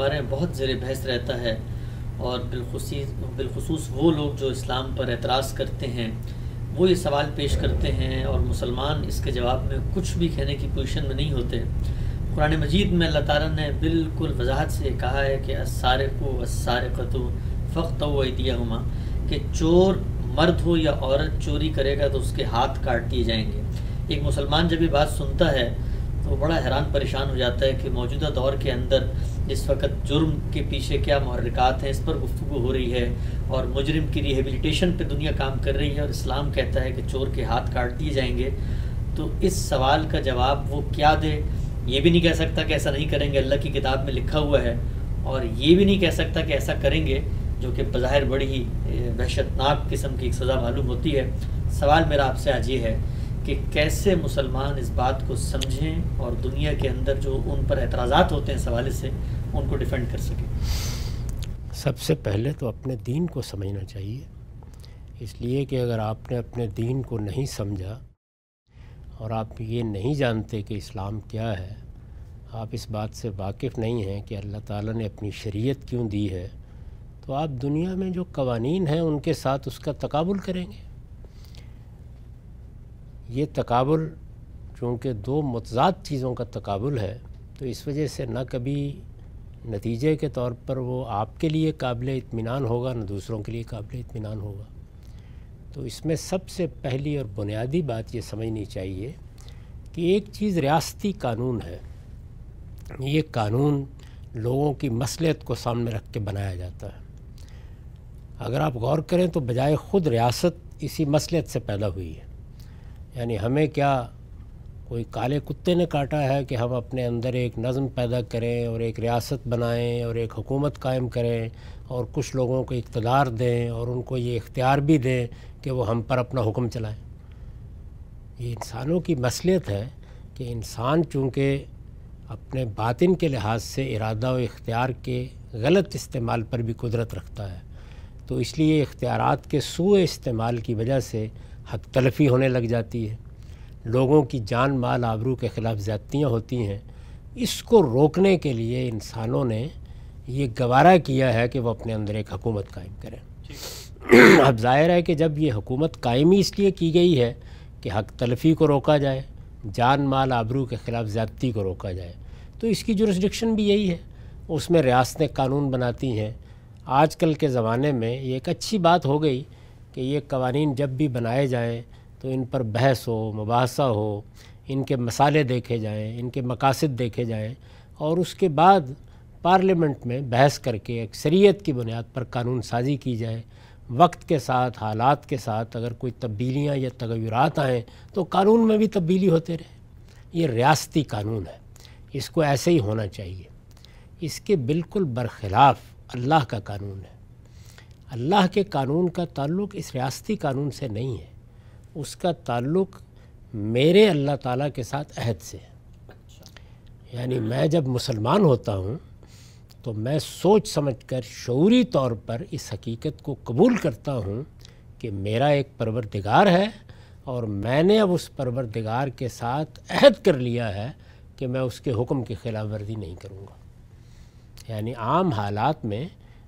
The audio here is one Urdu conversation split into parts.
ہمارے یہاں بہت زیر بحث رہتا ہے، اور بالخصوص وہ لوگ جو اسلام پر اعتراض کرتے ہیں وہ یہ سوال پیش کرتے ہیں، اور مسلمان اس کے جواب میں کچھ بھی کہنے کی پوزیشن میں نہیں ہوتے۔ قرآن مجید میں اللہ تعالیٰ نے بالکل وضاحت سے کہا ہے کہ السارق والسارقۃ فاقطعوا ایدیہما، کہ چور مرد ہو یا عورت چوری کرے گا تو اس کے ہاتھ کاٹ دیے جائیں گے۔ ایک مسلمان جب یہ بات سنتا ہے تو وہ بڑا حیران پریشان ہو جاتا ہے کہ موجودہ دور کے اندر اس وقت جرم کے پیچھے کیا محرکات ہیں، اس پر گفتگو ہو رہی ہے، اور مجرم کی ریہیبلیٹیشن پہ دنیا کام کر رہی ہے، اور اسلام کہتا ہے کہ چور کے ہاتھ کاٹ دیے جائیں گے۔ تو اس سوال کا جواب وہ کیا دے؟ یہ بھی نہیں کہہ سکتا کہ ایسا نہیں کریں گے، اللہ کی کتاب میں لکھا ہوا ہے، اور یہ بھی نہیں کہہ سکتا کہ ایسا کریں گے، جو کہ بظاہر بڑی ہی وحشتناک قسم کی ایک سزا معلوم ہوتی ہے۔ سوال میرا آپ سے آج یہ ہے کہ کیسے مسلمان اس بات کو سمجھیں اور دنیا کے اندر جو ان پر اعتراضات ہوتے ہیں اس حوالے سے ان کو ڈیفینڈ کر سکیں۔ سب سے پہلے تو اپنے دین کو سمجھنا چاہیے، اس لیے کہ اگر آپ نے اپنے دین کو نہیں سمجھا اور آپ یہ نہیں جانتے کہ اسلام کیا ہے، آپ اس بات سے واقف نہیں ہیں کہ اللہ تعالیٰ نے اپنی شریعت کیوں دی ہے، تو آپ دنیا میں جو قوانین ہیں ان کے ساتھ اس کا تقابل کریں گے۔ یہ تقابل چونکہ دو متضاد چیزوں کا تقابل ہے، تو اس وجہ سے نہ کبھی نتیجے کے طور پر وہ آپ کے لیے قابل اطمینان ہوگا، نہ دوسروں کے لیے قابل اطمینان ہوگا۔ تو اس میں سب سے پہلی اور بنیادی بات یہ سمجھنی چاہیے کہ ایک چیز ریاستی قانون ہے، یہ قانون لوگوں کی مصلحت کو سامنے رکھ کے بنایا جاتا ہے۔ اگر آپ غور کریں تو بجائے خود ریاست اسی مصلحت سے پیدا ہوئی ہے، یعنی ہمیں کیا کوئی کالے کتے نے کاٹا ہے کہ ہم اپنے اندر ایک نظم پیدا کریں اور ایک ریاست بنائیں اور ایک حکومت قائم کریں اور کچھ لوگوں کو اقتدار دیں اور ان کو یہ اختیار بھی دیں کہ وہ ہم پر اپنا حکم چلائیں۔ یہ انسانوں کی مصلحت ہے کہ انسان چونکہ اپنے باطن کے لحاظ سے ارادہ و اختیار کے غلط استعمال پر بھی قدرت رکھتا ہے، تو اس لیے اختیارات کے سوء استعمال کی وجہ سے حق تلفی ہونے لگ جاتی ہے، لوگوں کی جان مال آبرو کے خلاف زیادتیاں ہوتی ہیں۔ اس کو روکنے کے لیے انسانوں نے یہ گوارا کیا ہے کہ وہ اپنے اندر ایک حکومت قائم کریں۔ اب ظاہر ہے کہ جب یہ حکومت قائم ہی اس لیے کی گئی ہے کہ حق تلفی کو روکا جائے، جان مال آبرو کے خلاف زیادتی کو روکا جائے، تو اس کی جورسڈکشن بھی یہی ہے، اس میں ریاستیں قانون بناتی ہیں۔ آج کل کے زمانے میں یہ ایک اچھی بات ہو گئی کہ یہ قوانین جب بھی بنائے جائیں تو ان پر بحث ہو، مباحثہ ہو، ان کے مسالے دیکھے جائیں، ان کے مقاصد دیکھے جائیں، اور اس کے بعد پارلیمنٹ میں بحث کر کے اکثریت کی بنیاد پر قانون سازی کی جائے۔ وقت کے ساتھ، حالات کے ساتھ اگر کوئی تبدیلیاں یا تغیرات آئیں تو قانون میں بھی تبدیلی ہوتے رہے۔ یہ ریاستی قانون ہے، اس کو ایسے ہی ہونا چاہیے۔ اس کے بالکل برخلاف اللہ کا قانون ہے۔ اللہ کے قانون کا تعلق اس ریاستی قانون سے نہیں ہے، اس کا تعلق میرے اللہ تعالیٰ کے ساتھ عہد سے ہے۔ یعنی میں جب مسلمان ہوتا ہوں تو میں سوچ سمجھ کر شعوری طور پر اس حقیقت کو قبول کرتا ہوں کہ میرا ایک پروردگار ہے، اور میں نے اب اس پروردگار کے ساتھ عہد کر لیا ہے کہ میں اس کے حکم کی خلاف ورزی نہیں کروں گا۔ یعنی عام حالات میں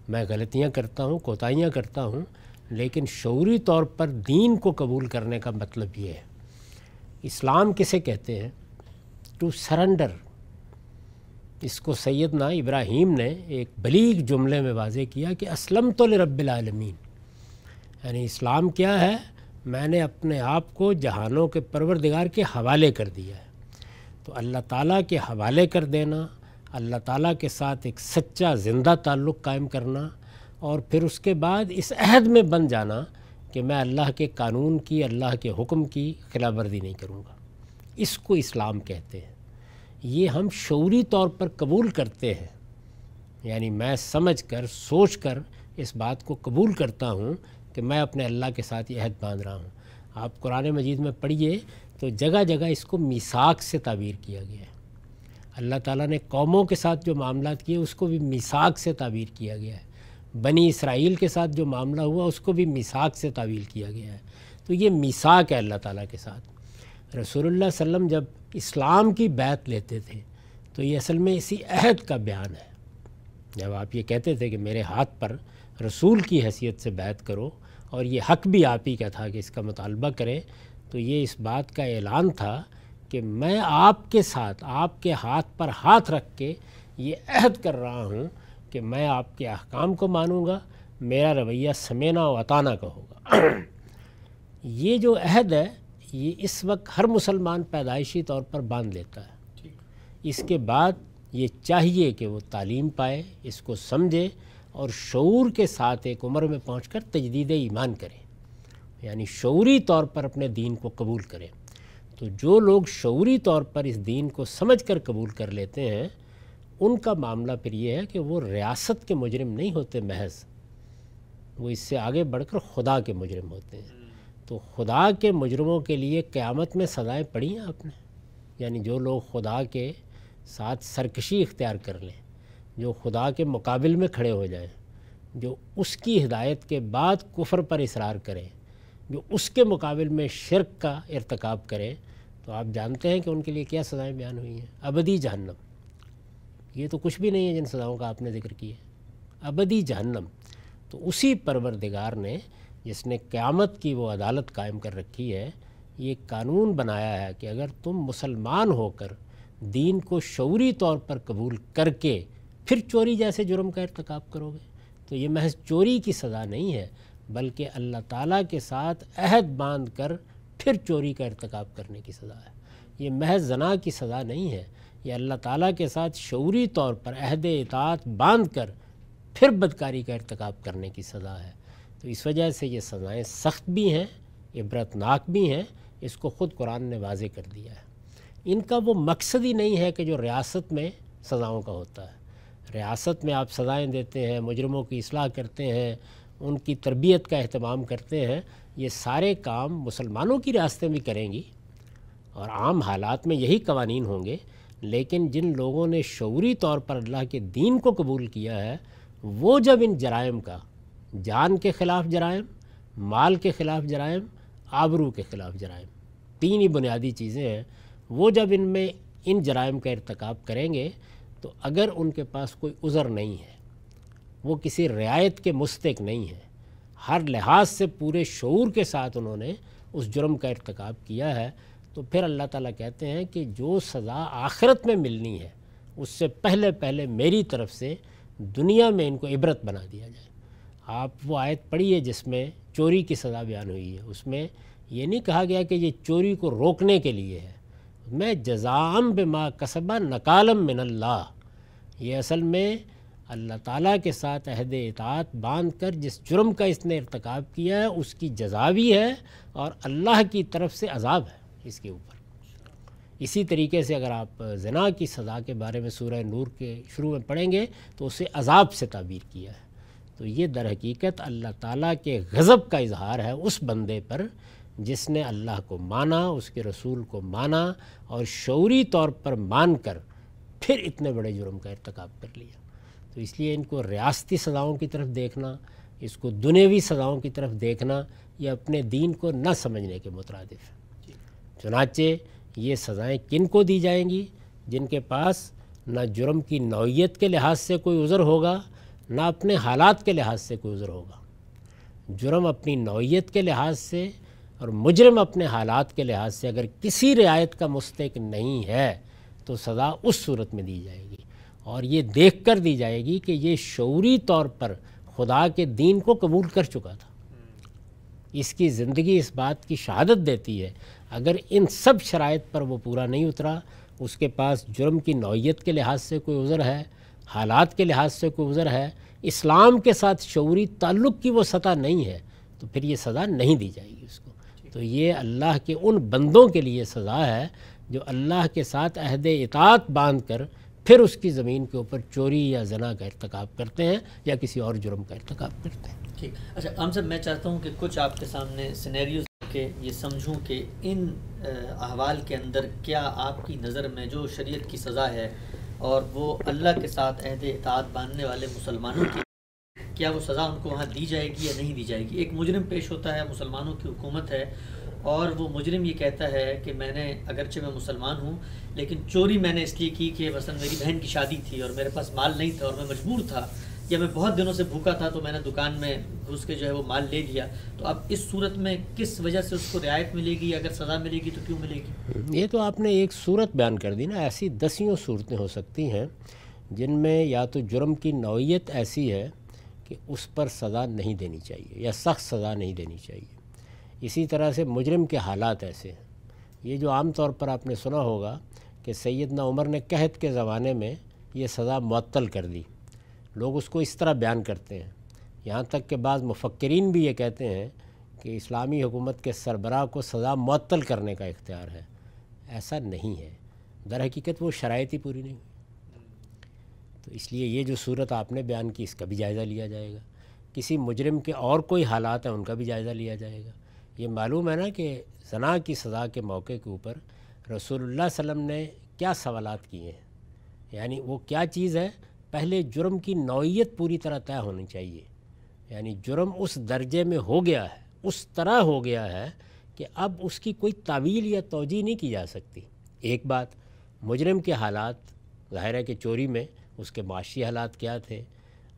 میں غلطیاں کرتا ہوں، کوتاہیاں کرتا ہوں، لیکن شعوری طور پر دین کو قبول کرنے کا مطلب یہ ہے۔ اسلام کسے کہتے ہیں؟ To surrender. اس کو سیدنا ابراہیم نے ایک بلیغ جملے میں واضح کیا کہ اسلمت لرب العالمین، یعنی اسلام کیا ہے؟ میں نے اپنے آپ کو جہانوں کے پروردگار کے حوالے کر دیا ہے۔ تو اللہ تعالیٰ کے حوالے کر دینا، اللہ تعالیٰ کے ساتھ ایک سچا زندہ تعلق قائم کرنا، اور پھر اس کے بعد اس عہد میں بن جانا کہ میں اللہ کے قانون کی، اللہ کے حکم کی خلاف ورزی نہیں کروں گا، اس کو اسلام کہتے ہیں۔ یہ ہم شعوری طور پر قبول کرتے ہیں، یعنی میں سمجھ کر، سوچ کر اس بات کو قبول کرتا ہوں کہ میں اپنے اللہ کے ساتھ یہ عہد باندھ رہا ہوں۔ آپ قرآن مجید میں پڑھیے تو جگہ جگہ اس کو میثاق سے تعبیر کیا گیا ہے۔ اللہ تعالیٰ نے قوموں کے ساتھ جو معاملات کیے اس کو بھی میثاق سے تعبیر کیا گیا ہے، بنی اسرائیل کے ساتھ جو معاملہ ہوا اس کو بھی میثاق سے تعبیر کیا گیا ہے۔ تو یہ میثاق ہے اللہ تعالیٰ کے ساتھ۔ رسول اللہ صلی اللہ علیہ وسلم جب اسلام کی بیعت لیتے تھے تو یہ اصل میں اسی عہد کا بیان ہے۔ جب آپ یہ کہتے تھے کہ میرے ہاتھ پر رسول کی حیثیت سے بیعت کرو اور یہ حق بھی آپ ہی کا تھا کہ اس کا مطالبہ کریں، تو یہ اس بات کا اعلان تھا کہ میں آپ کے ساتھ آپ کے ہاتھ پر ہاتھ رکھ کے یہ عہد کر رہا ہوں کہ میں آپ کے احکام کو مانوں گا، میرا رویہ سمینا و اطانا کا ہوگا۔ یہ جو عہد ہے یہ اس وقت ہر مسلمان پیدائشی طور پر باندھ لیتا ہے۔ اس کے بعد یہ چاہیے کہ وہ تعلیم پائے، اس کو سمجھے اور شعور کے ساتھ ایک عمر میں پہنچ کر تجدید ایمان کرے، یعنی شعوری طور پر اپنے دین کو قبول کرے۔ تو جو لوگ شعوری طور پر اس دین کو سمجھ کر قبول کر لیتے ہیں، ان کا معاملہ پھر یہ ہے کہ وہ ریاست کے مجرم نہیں ہوتے محض، وہ اس سے آگے بڑھ کر خدا کے مجرم ہوتے ہیں۔ تو خدا کے مجرموں کے لیے قیامت میں سزائیں پڑھی ہیں آپ نے، یعنی جو لوگ خدا کے ساتھ سرکشی اختیار کر لیں، جو خدا کے مقابل میں کھڑے ہو جائیں، جو اس کی ہدایت کے بعد کفر پر اصرار کریں، جو اس کے مقابل میں شرک کا ارتکاب کریں، تو آپ جانتے ہیں کہ ان کے لیے کیا سزائیں بیان ہوئی ہیں؟ ابدی جہنم۔ یہ تو کچھ بھی نہیں ہے جن سزاؤں کا آپ نے ذکر کیا ہے، ابدی جہنم۔ تو اسی پروردگار نے جس نے قیامت کی وہ عدالت قائم کر رکھی ہے، یہ قانون بنایا ہے کہ اگر تم مسلمان ہو کر دین کو شعوری طور پر قبول کر کے پھر چوری جیسے جرم کا ارتکاب کرو گے، تو یہ محض چوری کی سزا نہیں ہے، بلکہ اللہ تعالیٰ کے ساتھ عہد باندھ کر پھر چوری کا ارتکاب کرنے کی سزا ہے۔ یہ محض زنا کی سزا نہیں ہے، یہ اللہ تعالیٰ کے ساتھ شعوری طور پر عہد اطاعت باندھ کر پھر بدکاری کا ارتکاب کرنے کی سزا ہے۔ تو اس وجہ سے یہ سزائیں سخت بھی ہیں، عبرتناک بھی ہیں، اس کو خود قرآن نے واضح کر دیا ہے۔ ان کا وہ مقصد ہی نہیں ہے کہ جو ریاست میں سزاؤں کا ہوتا ہے۔ ریاست میں آپ سزائیں دیتے ہیں، مجرموں کی اصلاح کرتے ہیں، ان کی تربیت کا اہتمام کرتے ہیں، یہ سارے کام مسلمانوں کی ریاستیں بھی کریں گی اور عام حالات میں یہی قوانین ہوں گے، لیکن جن لوگوں نے شعوری طور پر اللہ کے دین کو قبول کیا ہے، وہ جب ان جرائم کا، جان کے خلاف جرائم، مال کے خلاف جرائم، آبرو کے خلاف جرائم، تین ہی بنیادی چیزیں ہیں، وہ جب ان میں ان جرائم کا ارتکاب کریں گے تو اگر ان کے پاس کوئی عذر نہیں ہے، وہ کسی رعایت کے مستحق نہیں ہے، ہر لحاظ سے پورے شعور کے ساتھ انہوں نے اس جرم کا ارتکاب کیا ہے، تو پھر اللہ تعالیٰ کہتے ہیں کہ جو سزا آخرت میں ملنی ہے اس سے پہلے میری طرف سے دنیا میں ان کو عبرت بنا دیا جائے۔ آپ وہ آیت پڑھیے جس میں چوری کی سزا بیان ہوئی ہے، اس میں یہ نہیں کہا گیا کہ یہ چوری کو روکنے کے لیے ہے، میں جزاءً بما کسبا نکالم من اللہ، یہ اصل میں اللہ تعالیٰ کے ساتھ عہد اطاعت باندھ کر جس جرم کا اس نے ارتکاب کیا ہے اس کی جزا بھی ہے اور اللہ کی طرف سے عذاب ہے اس کے اوپر۔ اسی طریقے سے اگر آپ زنا کی سزا کے بارے میں سورہ نور کے شروع میں پڑھیں گے تو اسے عذاب سے تعبیر کیا ہے۔ تو یہ در حقیقت اللہ تعالیٰ کے غضب کا اظہار ہے اس بندے پر جس نے اللہ کو مانا، اس کے رسول کو مانا اور شعوری طور پر مان کر پھر اتنے بڑے جرم کا ارتکاب کر لیا۔ تو اس لیے ان کو ریاستی سزاؤں کی طرف دیکھنا، اس کو دنیاوی سزاؤں کی طرف دیکھنا، یہ اپنے دین کو نہ سمجھنے کے مترادف ہے۔ چنانچہ یہ سزائیں کن کو دی جائیں گی؟ جن کے پاس نہ جرم کی نوعیت کے لحاظ سے کوئی عذر ہوگا، نہ اپنے حالات کے لحاظ سے کوئی عذر ہوگا۔ جرم اپنی نوعیت کے لحاظ سے اور مجرم اپنے حالات کے لحاظ سے اگر کسی رعایت کا مستحق نہیں ہے تو سزا اس صورت میں دی جائے گی، اور یہ دیکھ کر دی جائے گی کہ یہ شعوری طور پر خدا کے دین کو قبول کر چکا تھا۔ اس کی زندگی اس بات کی شہادت دیتی ہے، اگر ان سب شرائط پر وہ پورا نہیں اترا، اس کے پاس جرم کی نوعیت کے لحاظ سے کوئی عذر ہے، حالات کے لحاظ سے کوئی عذر ہے، اسلام کے ساتھ شعوری تعلق کی وہ سطح نہیں ہے، تو پھر یہ سزا نہیں دی جائے گی اس کو۔ تو یہ اللہ کے ان بندوں کے لیے سزا ہے جو اللہ کے ساتھ عہد اطاعت باندھ کر پھر اس کی زمین کے اوپر چوری یا زنا کا ارتکاب کرتے ہیں یا کسی اور جرم کا ارتکاب کرتے ہیں۔ ٹھیک، اچھا عام صاحب، میں چاہتا ہوں کہ کچھ آپ کے سامنے سینیریوز کے یہ سمجھوں کہ ان احوال کے اندر کیا آپ کی نظر میں جو شریعت کی سزا ہے اور وہ اللہ کے ساتھ عہد اطاعت باندھنے والے مسلمانوں کی، کیا وہ سزا ان کو وہاں دی جائے گی یا نہیں دی جائے گی؟ ایک مجرم پیش ہوتا ہے، مسلمانوں کی حکومت ہے اور وہ مجرم یہ کہتا ہے کہ میں نے اگرچہ میں مسلمان ہوں لیکن چوری میں نے اس لیے کی کہ مثلا میری بہن کی شادی تھی اور میرے پاس مال نہیں تھا اور میں مجبور تھا یا میں بہت دنوں سے بھوکا تھا تو میں نے دکان میں گھس کے جو ہے وہ مال لے لیا، تو اب اس صورت میں کس وجہ سے اس کو رعایت ملے گی، اگر سزا ملے گی تو کیوں ملے گی؟ یہ تو آپ نے ایک صورت بیان کر دی نا، ایسی دسیوں صورتیں ہو سکتی ہیں جن میں یا تو جرم کی نوعیت ایسی ہے کہ اس پر سزا نہیں دینی چاہیے یا سخت سزا نہیں دینی چاہیے، اسی طرح سے مجرم کے حالات ایسے ہیں۔ یہ جو عام طور پر آپ نے سنا ہوگا کہ سیدنا عمر نے قحط کے زمانے میں یہ سزا معطل کر دی، لوگ اس کو اس طرح بیان کرتے ہیں، یہاں تک کہ بعض مفکرین بھی یہ کہتے ہیں کہ اسلامی حکومت کے سربراہ کو سزا معطل کرنے کا اختیار ہے۔ ایسا نہیں ہے، در حقیقت وہ شرائط ہی پوری نہیں ہوئی۔ تو اس لیے یہ جو صورت آپ نے بیان کی اس کا بھی جائزہ لیا جائے گا، کسی مجرم کے اور کوئی حالات ہیں ان کا بھی جائزہ لیا جائے گا۔ یہ معلوم ہے نا کہ زنا کی سزا کے موقع کے اوپر رسول اللہ صلی اللہ علیہ وسلم نے کیا سوالات کیے ہیں، یعنی وہ کیا چیز ہے، پہلے جرم کی نوعیت پوری طرح طے ہونی چاہیے، یعنی جرم اس درجے میں ہو گیا ہے، اس طرح ہو گیا ہے کہ اب اس کی کوئی تعویل یا توجیہ نہیں کی جا سکتی۔ ایک بات، مجرم کے حالات، ظاہر ہے کہ چوری میں اس کے معاشی حالات کیا تھے،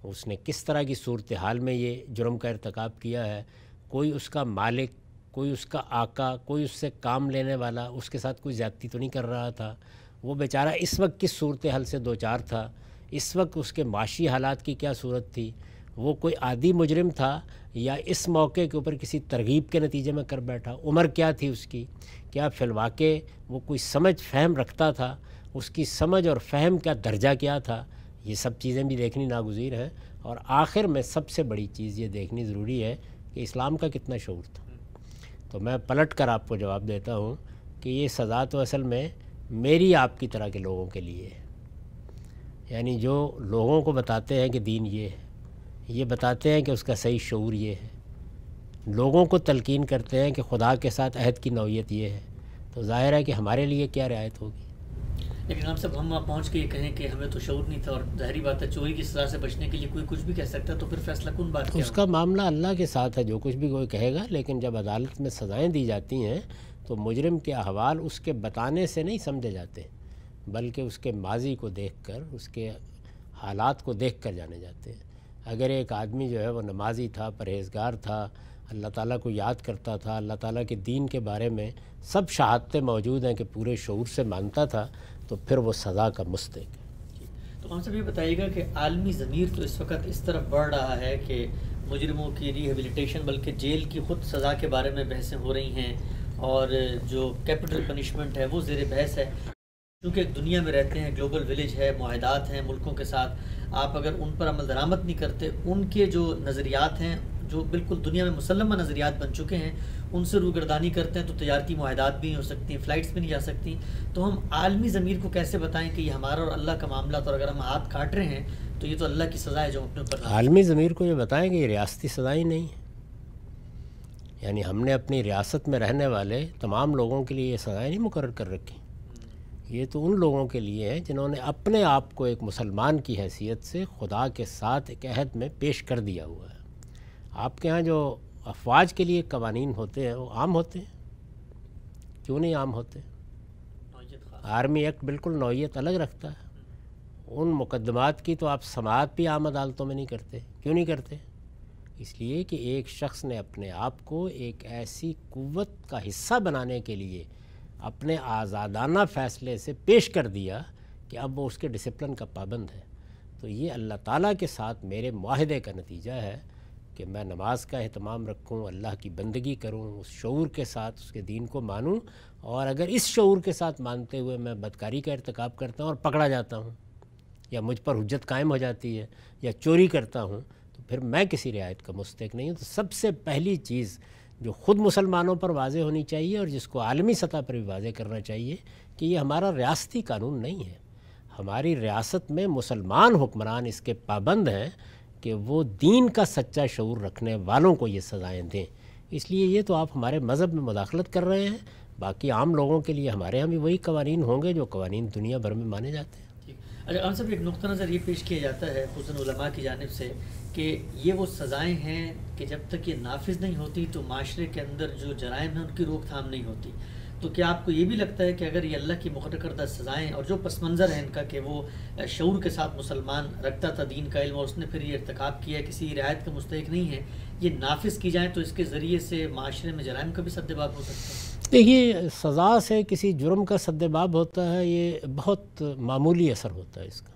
اس نے کس طرح کی صورتحال میں یہ جرم کا ارتکاب کیا ہے، کوئی اس کا مالک، کوئی اس کا آقا، کوئی اس سے کام لینے والا اس کے ساتھ کوئی زیادتی تو نہیں کر رہا تھا، وہ بیچارہ اس وقت کس صورتحال سے دوچار تھا، اس وقت اس کے معاشی حالات کی کیا صورت تھی، وہ کوئی عادی مجرم تھا یا اس موقع کے اوپر کسی ترغیب کے نتیجے میں کر بیٹھا، عمر کیا تھی اس کی، کیا فی الواقع وہ کوئی سمجھ فہم رکھتا تھا، اس کی سمجھ اور فہم کا درجہ کیا تھا، یہ سب چیزیں بھی دیکھنی ناگزیر ہیں۔ اور آخر میں سب سے بڑی چیز یہ دیکھنی ضروری ہے کہ اسلام کا کتنا شعور تھا۔ تو میں پلٹ کر آپ کو جواب دیتا ہوں کہ یہ سزا تو اصل میں میری آپ کی طرح کے لوگوں کے لیے ہے، یعنی جو لوگوں کو بتاتے ہیں کہ دین یہ ہے، یہ بتاتے ہیں کہ اس کا صحیح شعور یہ ہے، لوگوں کو تلقین کرتے ہیں کہ خدا کے ساتھ عہد کی نوعیت یہ ہے، تو ظاہر ہے کہ ہمارے لیے کیا رعایت ہوگی۔ لیکن ہم سب ہم وہاں پہنچ کے یہ کہیں کہ ہمیں تو شعور نہیں تھا، اور ظاہری بات ہے چوری کی سزا سے بچنے کے لیے کوئی کچھ بھی کہہ سکتا ہے، تو پھر فیصلہ کن بات کیا اس کا معاملہ اللہ کے ساتھ ہے، جو کچھ بھی کوئی کہے گا، لیکن جب عدالت میں سزائیں دی جاتی ہیں تو مجرم کے احوال اس کے بتانے سے نہیں سمجھے جاتے، بلکہ اس کے ماضی کو دیکھ کر، اس کے حالات کو دیکھ کر جانے جاتے ہیں۔ اگر ایک آدمی جو ہے وہ نمازی تھا، پرہیزگار تھا، اللہ تعالیٰ کو یاد کرتا تھا، اللہ تعالیٰ کے دین کے بارے میں سب شہادتیں موجود ہیں کہ پورے شعور سے مانتا تھا، تو پھر وہ سزا کا مستحق ہے۔ تو ہم سب یہ بتائیے گا کہ عالمی ضمیر تو اس وقت اس طرف بڑھ رہا ہے کہ مجرموں کی ریہیبلیٹیشن بلکہ جیل کی خود سزا کے بارے میں بحثیں ہو رہی ہیں، اور جو کیپٹل پنشمنٹ ہے وہ زیر بحث ہے، کیونکہ ایک دنیا میں رہتے ہیں، گلوبل ولیج ہے، معاہدات ہیں ملکوں کے ساتھ، آپ اگر ان پر عمل درآمد نہیں کرتے، ان کے جو نظریات ہیں جو بالکل دنیا میں مسلمہ نظریات بن چکے ہیں، ان سے روگردانی کرتے ہیں، تو تجارتی معاہدات بھی نہیں ہو سکتی، فلائٹس بھی نہیں جا سکتی، تو ہم عالمی ضمیر کو کیسے بتائیں کہ یہ ہمارا اور اللہ کا معاملہ تھا، اور اگر ہم ہاتھ کاٹ رہے ہیں تو یہ تو اللہ کی سزا ہے جو اپنے اوپر۔ عالمی ضمیر کو یہ بتائیں کہ یہ ریاستی سزائیں نہیں ہے، یعنی ہم نے اپنی ریاست میں رہنے والے تمام لوگوں کے لیے یہ سزائیں نہیں مقرر کر رکھی، یہ تو ان لوگوں کے لیے ہیں جنہوں نے اپنے آپ کو ایک مسلمان کی حیثیت سے خدا کے ساتھ ایک عہد میں پیش کر دیا ہوا ہے۔ آپ کے ہاں جو افواج کے لیے قوانین ہوتے ہیں وہ عام ہوتے ہیں، کیوں نہیں عام ہوتے؟ آرمی ایکٹ بالکل نوعیت الگ رکھتا ہے، ان مقدمات کی تو آپ سماعت بھی عام عدالتوں میں نہیں کرتے، کیوں نہیں کرتے؟ اس لیے کہ ایک شخص نے اپنے آپ کو ایک ایسی قوت کا حصہ بنانے کے لیے اپنے آزادانہ فیصلے سے پیش کر دیا کہ اب وہ اس کے ڈسپلن کا پابند ہے۔ تو یہ اللہ تعالیٰ کے ساتھ میرے معاہدے کا نتیجہ ہے کہ میں نماز کا اہتمام رکھوں، اللہ کی بندگی کروں، اس شعور کے ساتھ اس کے دین کو مانوں، اور اگر اس شعور کے ساتھ مانتے ہوئے میں بدکاری کا ارتکاب کرتا ہوں اور پکڑا جاتا ہوں یا مجھ پر حجت قائم ہو جاتی ہے یا چوری کرتا ہوں، تو پھر میں کسی رعایت کا مستحق نہیں ہوں۔ تو سب سے پہلی چیز جو خود مسلمانوں پر واضح ہونی چاہیے اور جس کو عالمی سطح پر بھی واضح کرنا چاہیے کہ یہ ہمارا ریاستی قانون نہیں ہے، ہماری ریاست میں مسلمان حکمران اس کے پابند ہیں کہ وہ دین کا سچا شعور رکھنے والوں کو یہ سزائیں دیں۔ اس لیے یہ تو آپ ہمارے مذہب میں مداخلت کر رہے ہیں، باقی عام لوگوں کے لیے ہمارے ہاں بھی وہی قوانین ہوں گے جو قوانین دنیا بھر میں مانے جاتے ہیں۔ اچھا عام صاحب، ایک نقطہ نظر یہ پیش کیا جاتا ہے خصوصاً علماء کی جانب سے کہ یہ وہ سزائیں ہیں کہ جب تک یہ نافذ نہیں ہوتی تو معاشرے کے اندر جو جرائم ہیں ان کی روک تھام نہیں ہوتی. تو کیا آپ کو یہ بھی لگتا ہے کہ اگر یہ اللہ کی مقرر کردہ سزائیں اور جو پس منظر ہے ان کا کہ وہ شعور کے ساتھ مسلمان رکھتا تھا دین کا علم اور اس نے پھر یہ ارتکاب کیا ہے، کسی رعایت کا مستحق نہیں ہے، یہ نافذ کی جائیں تو اس کے ذریعے سے معاشرے میں جرائم کا بھی سدباب ہو سکتا ہے؟ دیکھیے، سزا سے کسی جرم کا سدباب ہوتا ہے، یہ بہت معمولی اثر ہوتا ہے اس کا.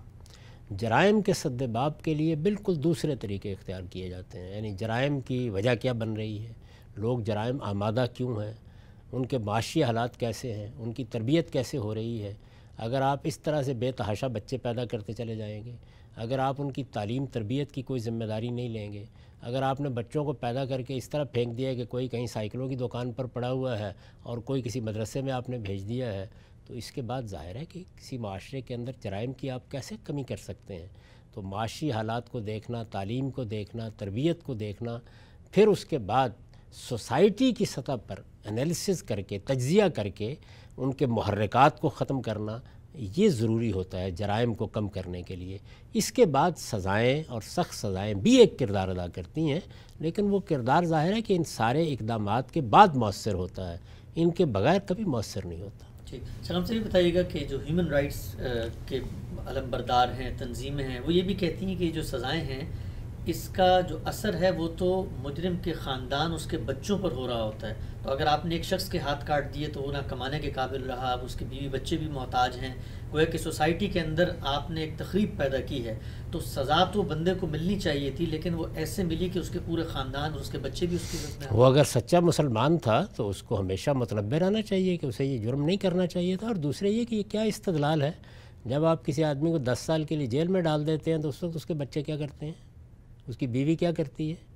جرائم کے سدباب کے لیے بالکل دوسرے طریقے اختیار کیے جاتے ہیں. یعنی جرائم کی وجہ کیا بن رہی ہے، لوگ جرائم آمادہ کیوں ہیں، ان کے معاشی حالات کیسے ہیں، ان کی تربیت کیسے ہو رہی ہے. اگر آپ اس طرح سے بے تحاشا بچے پیدا کرتے چلے جائیں گے، اگر آپ ان کی تعلیم تربیت کی کوئی ذمہ داری نہیں لیں گے، اگر آپ نے بچوں کو پیدا کر کے اس طرح پھینک دیا کہ کوئی کہیں سائیکلوں کی دکان پر پڑا ہوا ہے اور کوئی کسی مدرسے میں آپ نے بھیج دیا ہے، تو اس کے بعد ظاہر ہے کہ کسی معاشرے کے اندر جرائم کی آپ کیسے کمی کر سکتے ہیں. تو معاشی حالات کو دیکھنا، تعلیم کو دیکھنا، تربیت کو دیکھنا، پھر اس کے بعد سوسائٹی کی سطح پر انالیسس کر کے، تجزیہ کر کے ان کے محرکات کو ختم کرنا، یہ ضروری ہوتا ہے جرائم کو کم کرنے کے لیے. اس کے بعد سزائیں اور سخت سزائیں بھی ایک کردار ادا کرتی ہیں، لیکن وہ کردار ظاہر ہے کہ ان سارے اقدامات کے بعد مؤثر ہوتا ہے، ان کے بغیر کبھی مؤثر نہیں ہوتا. ٹھیک. سلام سے یہ بتائیے گا کہ جو ہیومن رائٹس کے علم بردار ہیں، تنظیمیں ہیں، وہ یہ بھی کہتی ہیں کہ یہ جو سزائیں ہیں اس کا جو اثر ہے وہ تو مجرم کے خاندان، اس کے بچوں پر ہو رہا ہوتا ہے. تو اگر آپ نے ایک شخص کے ہاتھ کاٹ دیے تو وہ نہ کمانے کے قابل رہا، اب اس کے بیوی بچے بھی محتاج ہیں، گویا کہ سوسائٹی کے اندر آپ نے ایک تخریب پیدا کی ہے. تو سزا تو بندے کو ملنی چاہیے تھی، لیکن وہ ایسے ملی کہ اس کے پورے خاندان اور اس کے بچے بھی اس کی زد میں. وہ اگر سچا مسلمان تھا تو اس کو ہمیشہ متنبہ رہنا چاہیے کہ اسے یہ جرم نہیں کرنا چاہیے تھا. اور دوسرے یہ کہ یہ کیا استدلال ہے، جب آپ کسی آدمی کو 10 سال کے لیے جیل میں ڈال دیتے ہیں تو اس وقت اس کے بچے کیا کرتے ہیں، اس کی بیوی کیا کرتی ہے.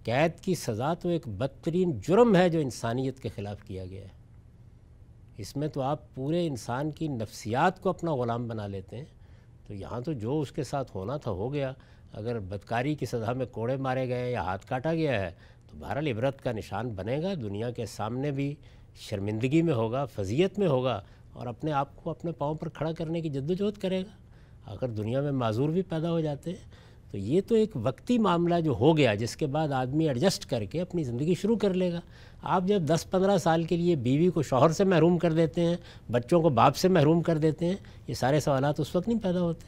قید کی سزا تو ایک بدترین جرم ہے جو انسانیت کے خلاف کیا گیا ہے. اس میں تو آپ پورے انسان کی نفسیات کو اپنا غلام بنا لیتے ہیں. تو یہاں تو جو اس کے ساتھ ہونا تھا ہو گیا. اگر بدکاری کی سزا میں کوڑے مارے گئے یا ہاتھ کاٹا گیا ہے تو بہرحال عبرت کا نشان بنے گا، دنیا کے سامنے بھی شرمندگی میں ہوگا، فضیحت میں ہوگا، اور اپنے آپ کو اپنے پاؤں پر کھڑا کرنے کی جدوجہد کرے گا. اگر دنیا میں معذور بھی پیدا ہو جاتے ہیں تو یہ تو ایک وقتی معاملہ جو ہو گیا، جس کے بعد آدمی ایڈجسٹ کر کے اپنی زندگی شروع کر لے گا. آپ جب 10-15 سال کے لیے بیوی کو شوہر سے محروم کر دیتے ہیں، بچوں کو باپ سے محروم کر دیتے ہیں، یہ سارے سوالات اس وقت نہیں پیدا ہوتے.